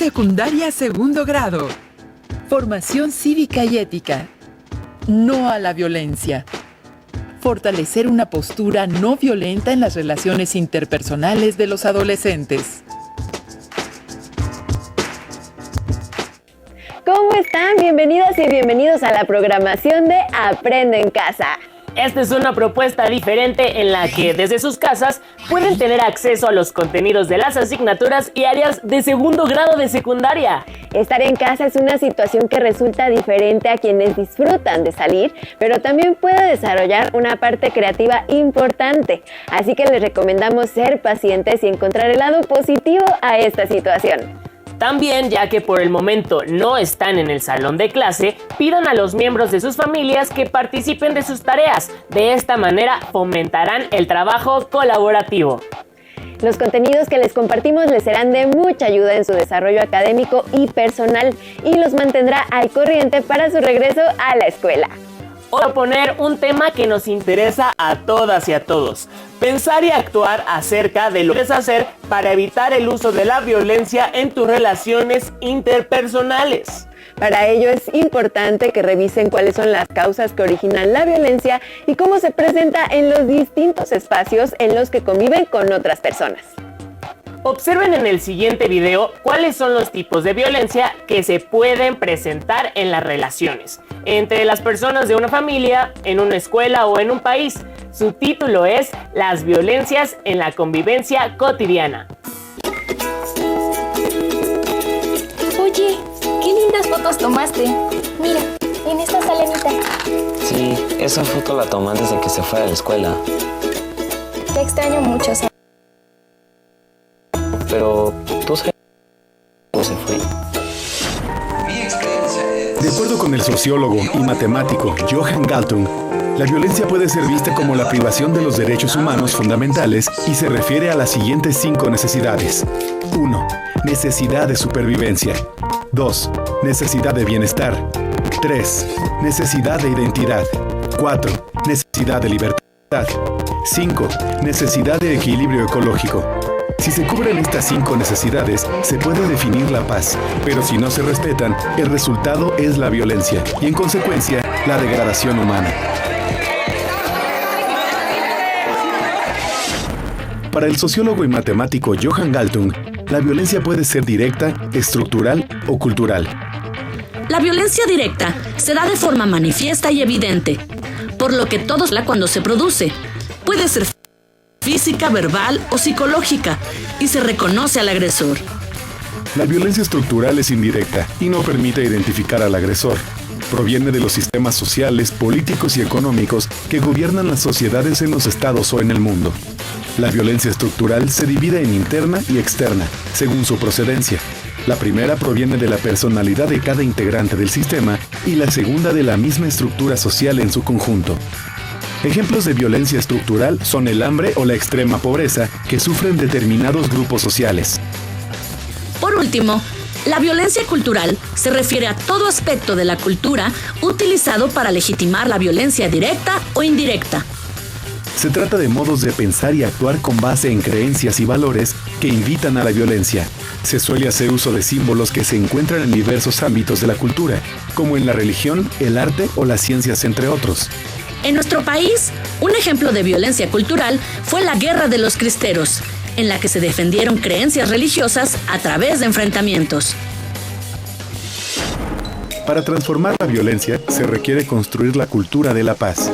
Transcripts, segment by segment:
Secundaria segundo grado. Formación cívica y ética. No a la violencia. Fortalecer una postura no violenta en las relaciones interpersonales de los adolescentes. ¿Cómo están? Bienvenidas y bienvenidos a la programación de Aprende en Casa. Esta es una propuesta diferente en la que desde sus casas pueden tener acceso a los contenidos de las asignaturas y áreas de segundo grado de secundaria. Estar en casa es una situación que resulta diferente a quienes disfrutan de salir, pero también puede desarrollar una parte creativa importante. Así que les recomendamos ser pacientes y encontrar el lado positivo a esta situación. También, ya que por el momento no están en el salón de clase, pidan a los miembros de sus familias que participen de sus tareas. De esta manera fomentarán el trabajo colaborativo. Los contenidos que les compartimos les serán de mucha ayuda en su desarrollo académico y personal y los mantendrá al corriente para su regreso a la escuela. Hoy voy a poner un tema que nos interesa a todas y a todos. Pensar y actuar acerca de lo que debes hacer para evitar el uso de la violencia en tus relaciones interpersonales. Para ello es importante que revisen cuáles son las causas que originan la violencia y cómo se presenta en los distintos espacios en los que conviven con otras personas. Observen en el siguiente video cuáles son los tipos de violencia que se pueden presentar en las relaciones entre las personas de una familia, en una escuela o en un país. Su título es Las violencias en la convivencia cotidiana. Oye, qué lindas fotos tomaste. Mira, en esta salanita. Sí, esa foto la tomé antes de que se fuera a la escuela. Te extraño mucho, Sam. Pero, ¿tú sabes cómo se fue? De acuerdo con el sociólogo y matemático Johan Galtung, la violencia puede ser vista como la privación de los derechos humanos fundamentales y se refiere a las siguientes 5 necesidades. 1. Necesidad de supervivencia. 2. Necesidad de bienestar. 3. Necesidad de identidad. 4. Necesidad de libertad. 5. Necesidad de equilibrio ecológico. Si se cubren estas 5 necesidades, se puede definir la paz, pero si no se respetan, el resultado es la violencia y, en consecuencia, la degradación humana. Para el sociólogo y matemático Johan Galtung, la violencia puede ser directa, estructural o cultural. La violencia directa se da de forma manifiesta y evidente, por lo que todos la cuando se produce. Puede ser física, verbal o psicológica, y se reconoce al agresor. La violencia estructural es indirecta y no permite identificar al agresor. Proviene de los sistemas sociales, políticos y económicos que gobiernan las sociedades en los estados o en el mundo. La violencia estructural se divide en interna y externa, según su procedencia. La primera proviene de la personalidad de cada integrante del sistema y la segunda de la misma estructura social en su conjunto. Ejemplos de violencia estructural son el hambre o la extrema pobreza que sufren determinados grupos sociales. Por último, la violencia cultural se refiere a todo aspecto de la cultura utilizado para legitimar la violencia directa o indirecta. Se trata de modos de pensar y actuar con base en creencias y valores que invitan a la violencia. Se suele hacer uso de símbolos que se encuentran en diversos ámbitos de la cultura, como en la religión, el arte o las ciencias, entre otros. En nuestro país, un ejemplo de violencia cultural fue la Guerra de los Cristeros, en la que se defendieron creencias religiosas a través de enfrentamientos. Para transformar la violencia, se requiere construir la cultura de la paz.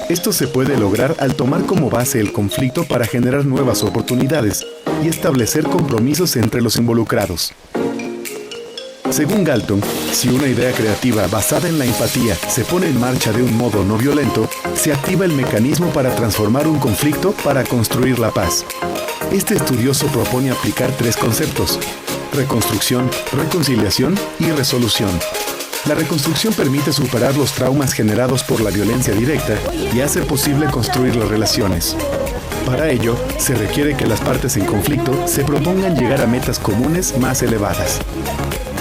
Esto se puede lograr al tomar como base el conflicto para generar nuevas oportunidades y establecer compromisos entre los involucrados. Según Galtung, si una idea creativa basada en la empatía se pone en marcha de un modo no violento, se activa el mecanismo para transformar un conflicto para construir la paz. Este estudioso propone aplicar 3 conceptos: reconstrucción, reconciliación y resolución. La reconstrucción permite superar los traumas generados por la violencia directa y hace posible construir las relaciones. Para ello, se requiere que las partes en conflicto se propongan llegar a metas comunes más elevadas.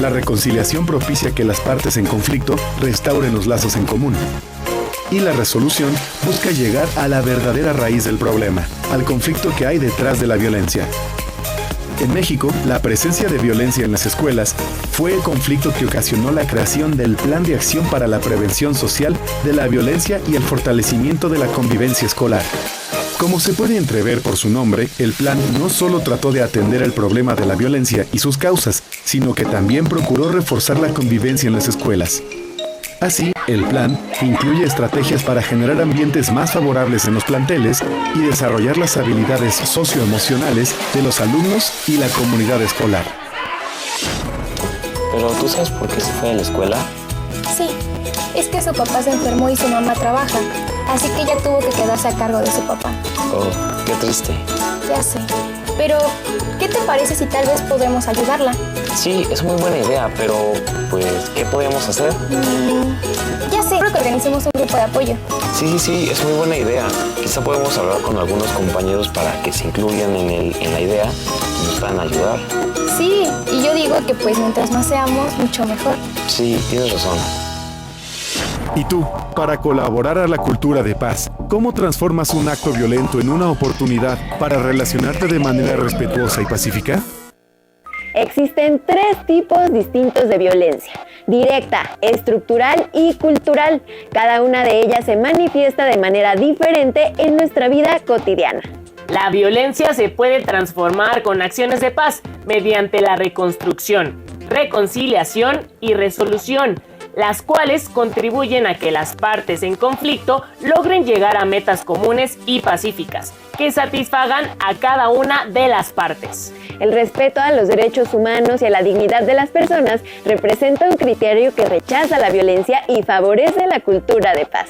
La reconciliación propicia que las partes en conflicto restauren los lazos en común. Y la resolución busca llegar a la verdadera raíz del problema, al conflicto que hay detrás de la violencia. En México, la presencia de violencia en las escuelas fue el conflicto que ocasionó la creación del Plan de Acción para la Prevención Social de la Violencia y el Fortalecimiento de la Convivencia Escolar. Como se puede entrever por su nombre, el plan no solo trató de atender el problema de la violencia y sus causas, sino que también procuró reforzar la convivencia en las escuelas. Así, el plan incluye estrategias para generar ambientes más favorables en los planteles y desarrollar las habilidades socioemocionales de los alumnos y la comunidad escolar. Pero ¿tú sabes por qué se fue de la escuela? Sí, es que su papá se enfermó y su mamá trabaja, así que ella tuvo que quedarse a cargo de su papá. Oh, qué triste. Ya sé, pero ¿qué te parece si tal vez podemos ayudarla? Sí, es muy buena idea, pero pues, ¿qué podemos hacer? Ya sé, creo que organicemos un grupo de apoyo. Sí, es muy buena idea. Quizá podemos hablar con algunos compañeros para que se incluyan en la idea y nos puedan ayudar. Sí, y yo digo que pues mientras más seamos, mucho mejor. Sí, tienes razón. ¿Y tú, para colaborar a la cultura de paz, cómo transformas un acto violento en una oportunidad para relacionarte de manera respetuosa y pacífica? Existen 3 tipos distintos de violencia: directa, estructural y cultural. Cada una de ellas se manifiesta de manera diferente en nuestra vida cotidiana. La violencia se puede transformar con acciones de paz mediante la reconstrucción, reconciliación y resolución, las cuales contribuyen a que las partes en conflicto logren llegar a metas comunes y pacíficas, que satisfagan a cada una de las partes. El respeto a los derechos humanos y a la dignidad de las personas representa un criterio que rechaza la violencia y favorece la cultura de paz.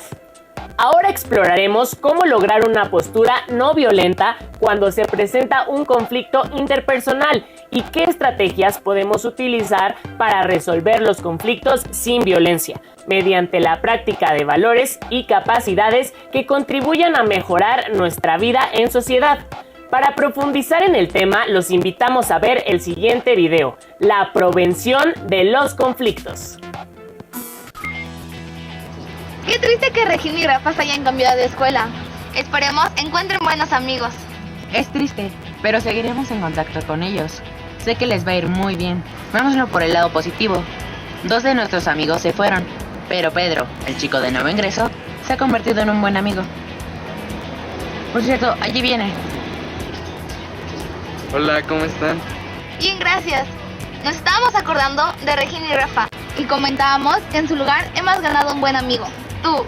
Ahora exploraremos cómo lograr una postura no violenta cuando se presenta un conflicto interpersonal y qué estrategias podemos utilizar para resolver los conflictos sin violencia, mediante la práctica de valores y capacidades que contribuyan a mejorar nuestra vida en sociedad. Para profundizar en el tema, los invitamos a ver el siguiente video, la prevención de los conflictos. Qué triste que Regina y Rafa se hayan cambiado de escuela. Esperemos encuentren buenos amigos. Es triste, pero seguiremos en contacto con ellos. Sé que les va a ir muy bien. Vámonos por el lado positivo. 2 de nuestros amigos se fueron, pero Pedro, el chico de nuevo ingreso, se ha convertido en un buen amigo. Por cierto, allí viene. Hola, ¿cómo están? Bien, gracias. Nos estábamos acordando de Regina y Rafa y comentábamos que en su lugar hemos ganado un buen amigo. Tú.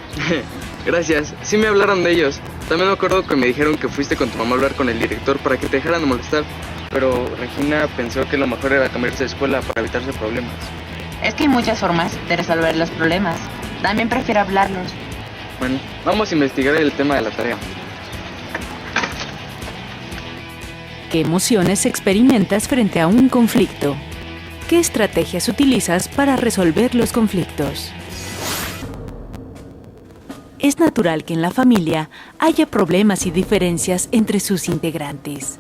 Gracias, sí me hablaron de ellos. También me acuerdo que me dijeron que fuiste con tu mamá a hablar con el director para que te dejaran de molestar. Pero Regina pensó que lo mejor era cambiarse de escuela para evitarse problemas. Es que hay muchas formas de resolver los problemas. También prefiero hablarlos. Bueno, vamos a investigar el tema de la tarea. ¿Qué emociones experimentas frente a un conflicto? ¿Qué estrategias utilizas para resolver los conflictos? Es natural que en la familia haya problemas y diferencias entre sus integrantes.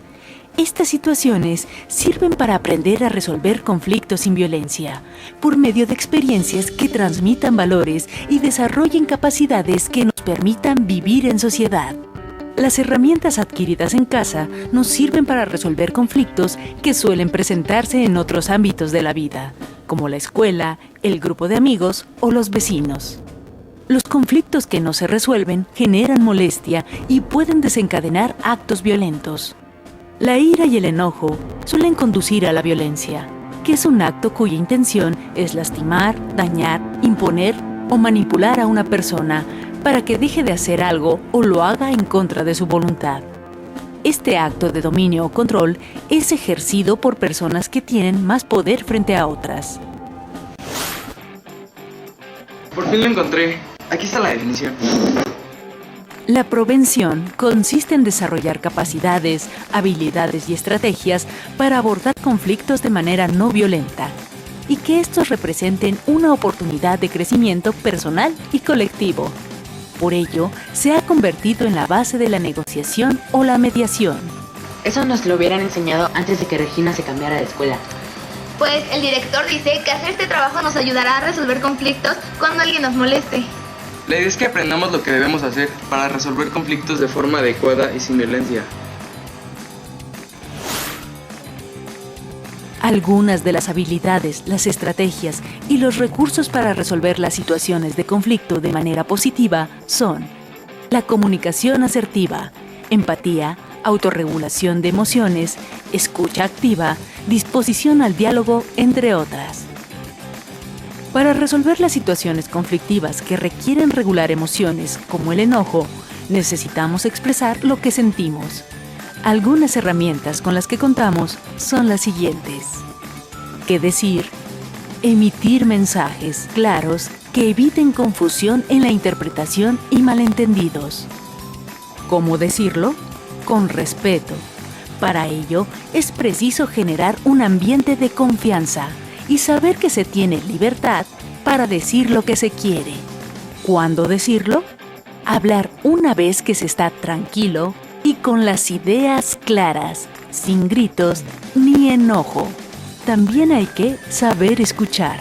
Estas situaciones sirven para aprender a resolver conflictos sin violencia, por medio de experiencias que transmitan valores y desarrollen capacidades que nos permitan vivir en sociedad. Las herramientas adquiridas en casa nos sirven para resolver conflictos que suelen presentarse en otros ámbitos de la vida, como la escuela, el grupo de amigos o los vecinos. Los conflictos que no se resuelven generan molestia y pueden desencadenar actos violentos. La ira y el enojo suelen conducir a la violencia, que es un acto cuya intención es lastimar, dañar, imponer o manipular a una persona para que deje de hacer algo o lo haga en contra de su voluntad. Este acto de dominio o control es ejercido por personas que tienen más poder frente a otras. Por fin lo encontré. Aquí está la definición. La prevención consiste en desarrollar capacidades, habilidades y estrategias para abordar conflictos de manera no violenta y que estos representen una oportunidad de crecimiento personal y colectivo. Por ello, se ha convertido en la base de la negociación o la mediación. Eso nos lo hubieran enseñado antes de que Regina se cambiara de escuela. Pues el director dice que hacer este trabajo nos ayudará a resolver conflictos cuando alguien nos moleste. La idea es que aprendamos lo que debemos hacer para resolver conflictos de forma adecuada y sin violencia. Algunas de las habilidades, las estrategias y los recursos para resolver las situaciones de conflicto de manera positiva son la comunicación asertiva, empatía, autorregulación de emociones, escucha activa, disposición al diálogo, entre otras. Para resolver las situaciones conflictivas que requieren regular emociones, como el enojo, necesitamos expresar lo que sentimos. Algunas herramientas con las que contamos son las siguientes. ¿Qué decir? Emitir mensajes claros que eviten confusión en la interpretación y malentendidos. ¿Cómo decirlo? Con respeto. Para ello, es preciso generar un ambiente de confianza y saber que se tiene libertad para decir lo que se quiere. ¿Cuándo decirlo? Hablar una vez que se está tranquilo y con las ideas claras, sin gritos ni enojo. También hay que saber escuchar.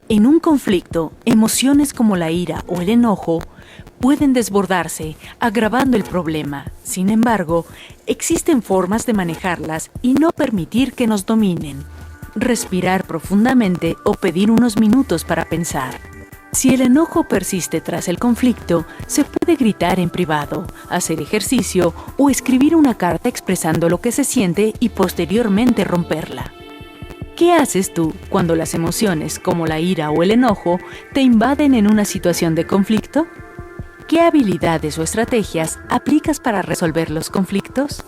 En un conflicto, emociones como la ira o el enojo pueden desbordarse, agravando el problema. Sin embargo, existen formas de manejarlas y no permitir que nos dominen. Respirar profundamente o pedir unos minutos para pensar. Si el enojo persiste tras el conflicto, se puede gritar en privado, hacer ejercicio o escribir una carta expresando lo que se siente y posteriormente romperla. ¿Qué haces tú cuando las emociones, como la ira o el enojo, te invaden en una situación de conflicto? ¿Qué habilidades o estrategias aplicas para resolver los conflictos?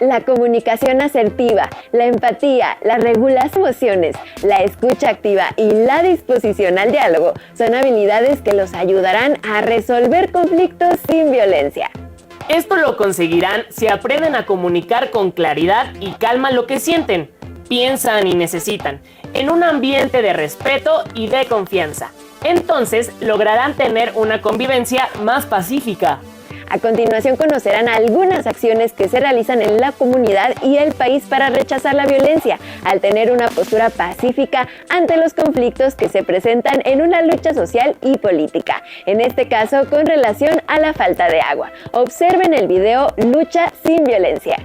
La comunicación asertiva, la empatía, la regulación de emociones, la escucha activa y la disposición al diálogo son habilidades que los ayudarán a resolver conflictos sin violencia. Esto lo conseguirán si aprenden a comunicar con claridad y calma lo que sienten, piensan y necesitan, en un ambiente de respeto y de confianza. Entonces lograrán tener una convivencia más pacífica. A continuación conocerán algunas acciones que se realizan en la comunidad y el país para rechazar la violencia, al tener una postura pacífica ante los conflictos que se presentan en una lucha social y política, en este caso con relación a la falta de agua. Observen el video Lucha sin violencia.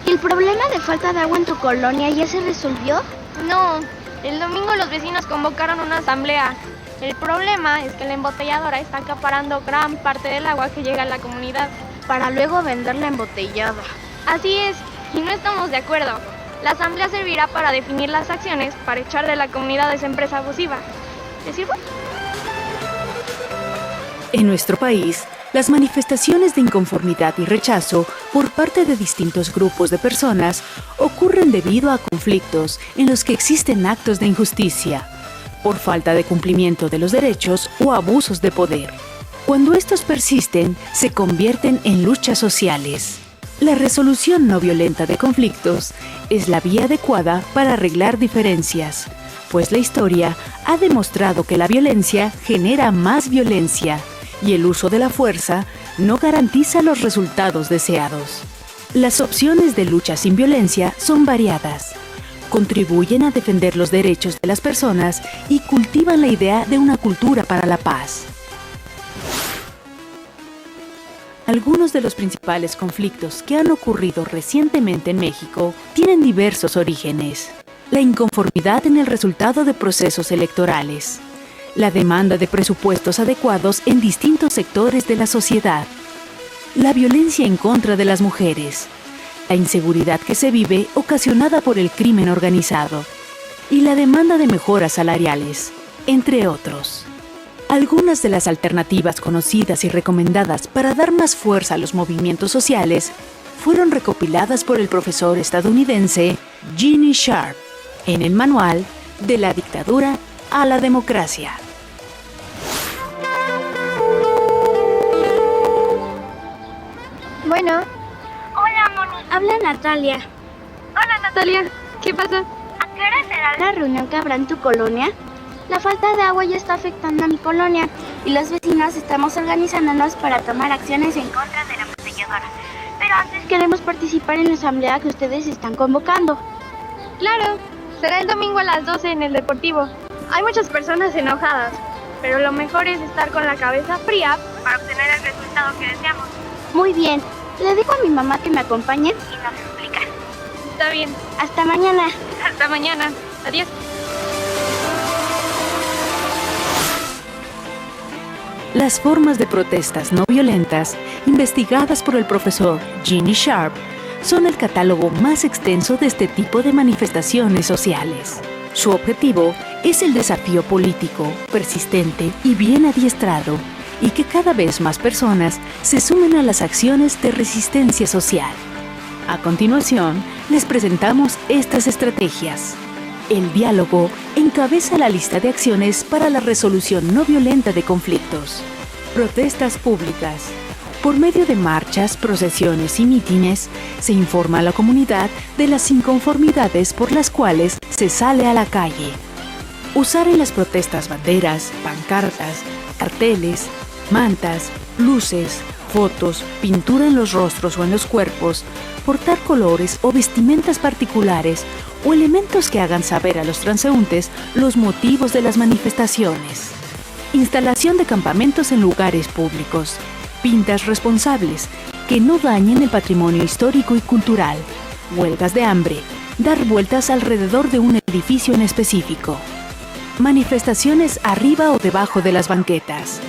¿El problema de falta de agua en tu colonia ya se resolvió? No, el domingo los vecinos convocaron una asamblea. El problema es que la embotelladora está acaparando gran parte del agua que llega a la comunidad para luego venderla embotellada. Así es, y no estamos de acuerdo. La asamblea servirá para definir las acciones para echar de la comunidad a esa empresa abusiva. ¿Te sirve? En nuestro país, las manifestaciones de inconformidad y rechazo por parte de distintos grupos de personas ocurren debido a conflictos en los que existen actos de injusticia, por falta de cumplimiento de los derechos o abusos de poder. Cuando estos persisten, se convierten en luchas sociales. La resolución no violenta de conflictos es la vía adecuada para arreglar diferencias, pues la historia ha demostrado que la violencia genera más violencia y el uso de la fuerza no garantiza los resultados deseados. Las opciones de lucha sin violencia son variadas. Contribuyen a defender los derechos de las personas y cultivan la idea de una cultura para la paz. Algunos de los principales conflictos que han ocurrido recientemente en México tienen diversos orígenes. La inconformidad en el resultado de procesos electorales, la demanda de presupuestos adecuados en distintos sectores de la sociedad, la violencia en contra de las mujeres, la inseguridad que se vive ocasionada por el crimen organizado y la demanda de mejoras salariales, entre otros. Algunas de las alternativas conocidas y recomendadas para dar más fuerza a los movimientos sociales fueron recopiladas por el profesor estadounidense Gene Sharp en el manual De la dictadura a la democracia. Bueno. Hola, Moni. Habla Natalia. Hola, Natalia. ¿Qué pasa? ¿A qué hora será la reunión que habrá en tu colonia? La falta de agua ya está afectando a mi colonia y los vecinos estamos organizándonos para tomar acciones en contra de la embotelladora. Pero antes queremos participar en la asamblea que ustedes están convocando. Claro, será el domingo a las 12 en el Deportivo. Hay muchas personas enojadas, pero lo mejor es estar con la cabeza fría para obtener el resultado que deseamos. Muy bien. Le digo a mi mamá que me acompañe y nos explica. Está bien. Hasta mañana. Hasta mañana. Adiós. Las formas de protestas no violentas, investigadas por el profesor Ginny Sharp, son el catálogo más extenso de este tipo de manifestaciones sociales. Su objetivo es el desafío político, persistente y bien adiestrado, y que cada vez más personas se sumen a las acciones de resistencia social. A continuación, les presentamos estas estrategias. El diálogo encabeza la lista de acciones para la resolución no violenta de conflictos. Protestas públicas. Por medio de marchas, procesiones y mítines, se informa a la comunidad de las inconformidades por las cuales se sale a la calle. Usar en las protestas banderas, pancartas, carteles, mantas, luces, fotos, pintura en los rostros o en los cuerpos, portar colores o vestimentas particulares o elementos que hagan saber a los transeúntes los motivos de las manifestaciones. Instalación de campamentos en lugares públicos. Pintas responsables que no dañen el patrimonio histórico y cultural. Huelgas de hambre. Dar vueltas alrededor de un edificio en específico. Manifestaciones arriba o debajo de las banquetas.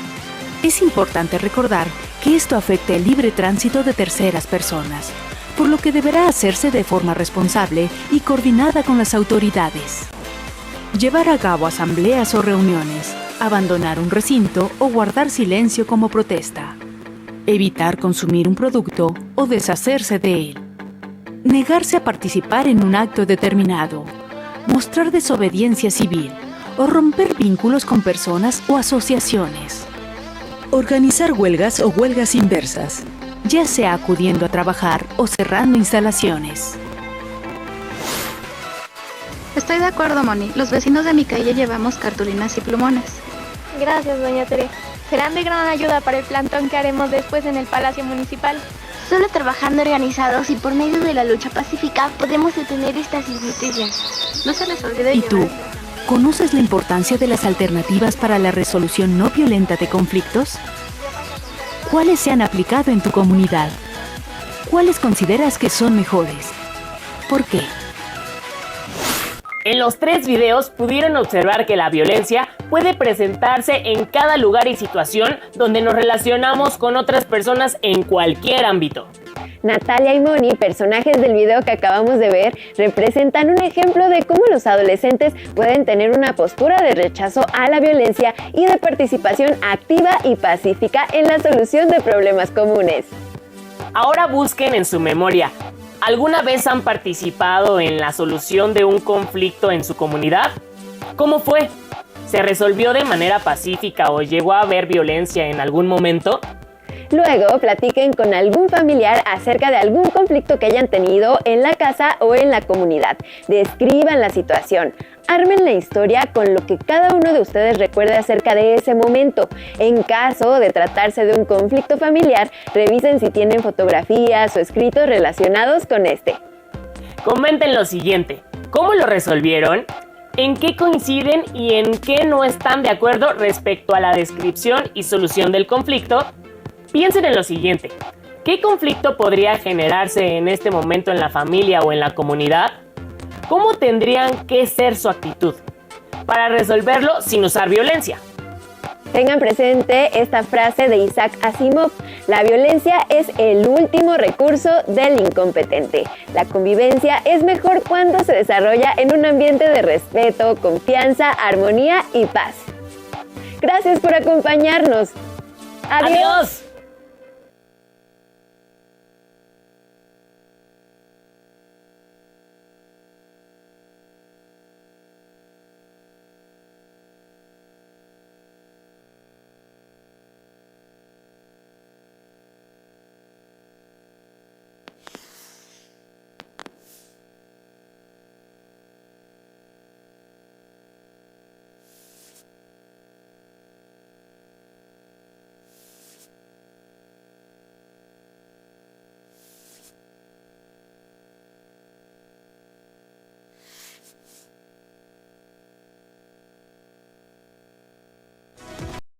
Es importante recordar que esto afecta el libre tránsito de terceras personas, por lo que deberá hacerse de forma responsable y coordinada con las autoridades. Llevar a cabo asambleas o reuniones, abandonar un recinto o guardar silencio como protesta. Evitar consumir un producto o deshacerse de él. Negarse a participar en un acto determinado. Mostrar desobediencia civil o romper vínculos con personas o asociaciones. Organizar huelgas o huelgas inversas, ya sea acudiendo a trabajar o cerrando instalaciones. Estoy de acuerdo, Moni. Los vecinos de mi calle llevamos cartulinas y plumones. Gracias, doña Tere. Serán de gran ayuda para el plantón que haremos después en el Palacio Municipal. Solo trabajando organizados y por medio de la lucha pacífica podemos detener estas injusticias. No se les olvide ¿Y tú? ¿Conoces la importancia de las alternativas para la resolución no violenta de conflictos? ¿Cuáles se han aplicado en tu comunidad? ¿Cuáles consideras que son mejores? ¿Por qué? En los 3 videos pudieron observar que la violencia puede presentarse en cada lugar y situación donde nos relacionamos con otras personas en cualquier ámbito. Natalia y Moni, personajes del video que acabamos de ver, representan un ejemplo de cómo los adolescentes pueden tener una postura de rechazo a la violencia y de participación activa y pacífica en la solución de problemas comunes. Ahora busquen en su memoria, ¿alguna vez han participado en la solución de un conflicto en su comunidad? ¿Cómo fue? ¿Se resolvió de manera pacífica o llegó a haber violencia en algún momento? Luego, platiquen con algún familiar acerca de algún conflicto que hayan tenido en la casa o en la comunidad. Describan la situación. Armen la historia con lo que cada uno de ustedes recuerde acerca de ese momento. En caso de tratarse de un conflicto familiar, revisen si tienen fotografías o escritos relacionados con este. Comenten lo siguiente: ¿cómo lo resolvieron? ¿En qué coinciden y en qué no están de acuerdo respecto a la descripción y solución del conflicto? Piensen en lo siguiente: ¿qué conflicto podría generarse en este momento en la familia o en la comunidad? ¿Cómo tendrían que ser su actitud para resolverlo sin usar violencia? Tengan presente esta frase de Isaac Asimov: la violencia es el último recurso del incompetente. La convivencia es mejor cuando se desarrolla en un ambiente de respeto, confianza, armonía y paz. Gracias por acompañarnos. ¡Adiós!